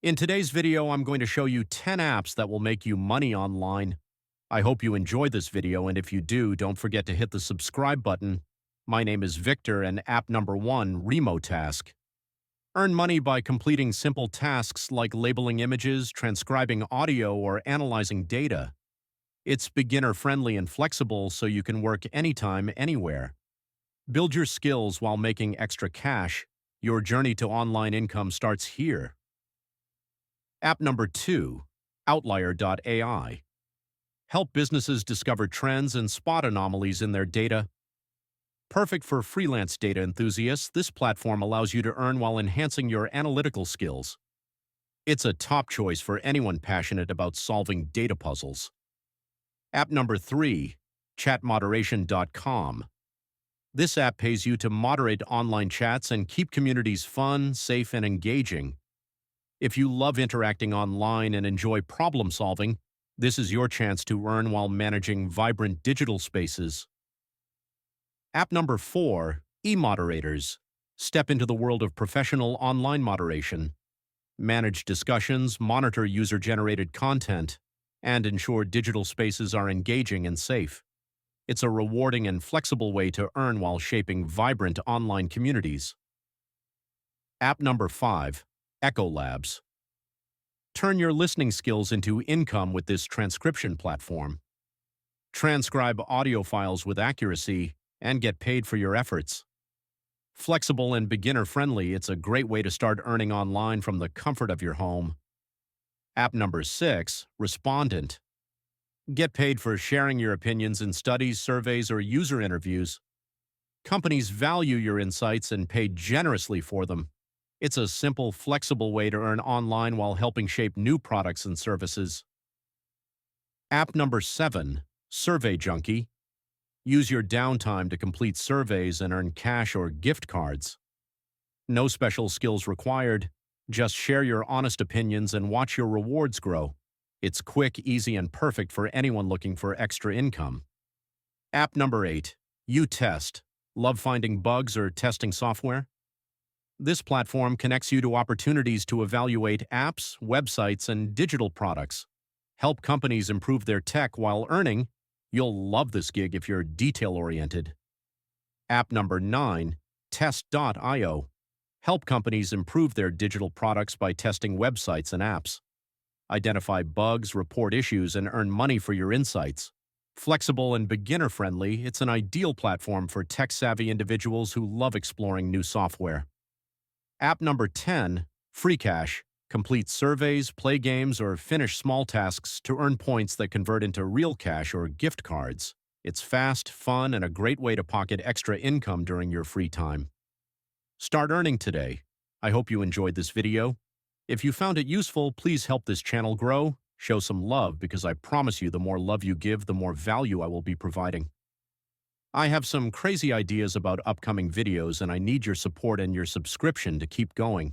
In today's video, I'm going to show you 10 apps that will make you money online. I hope you enjoy this video, and if you do, don't forget to hit the subscribe button. My name is Victor, and app number 1, Remotask. Earn money by completing simple tasks like labeling images, transcribing audio, or analyzing data. It's beginner-friendly and flexible, so you can work anytime, anywhere. Build your skills while making extra cash. Your journey to online income starts here. App number 2, Outlier.ai. Help businesses discover trends and spot anomalies in their data. Perfect for freelance data enthusiasts, this platform allows you to earn while enhancing your analytical skills. It's a top choice for anyone passionate about solving data puzzles. App number 3, ChatModeration.com. This app pays you to moderate online chats and keep communities fun, safe, and engaging. If you love interacting online and enjoy problem solving, this is your chance to earn while managing vibrant digital spaces. App number 4, eModerators. Step into the world of professional online moderation. Manage discussions, monitor user-generated content, and ensure digital spaces are engaging and safe. It's a rewarding and flexible way to earn while shaping vibrant online communities. App number 5, Ecolabs. Turn your listening skills into income with this transcription platform. Transcribe audio files with accuracy and get paid for your efforts. Flexible and beginner-friendly, it's a great way to start earning online from the comfort of your home. App number 6, Respondent. Get paid for sharing your opinions in studies, surveys, or user interviews. Companies value your insights and pay generously for them. It's a simple, flexible way to earn online while helping shape new products and services. App number 7, Survey Junkie. Use your downtime to complete surveys and earn cash or gift cards. No special skills required. Just share your honest opinions and watch your rewards grow. It's quick, easy, and perfect for anyone looking for extra income. App number 8, UTest. Love finding bugs or testing software? This platform connects you to opportunities to evaluate apps, websites, and digital products. Help companies improve their tech while earning. You'll love this gig if you're detail-oriented. App number 9, Test.io. Help companies improve their digital products by testing websites and apps. Identify bugs, report issues, and earn money for your insights. Flexible and beginner-friendly, it's an ideal platform for tech-savvy individuals who love exploring new software. App number 10, FreeCash. Complete surveys, play games, or finish small tasks to earn points that convert into real cash or gift cards. It's fast, fun, and a great way to pocket extra income during your free time. Start earning today. I hope you enjoyed this video. If you found it useful, please help this channel grow. Show some love, because I promise you the more love you give, the more value I will be providing. I have some crazy ideas about upcoming videos, and I need your support and your subscription to keep going.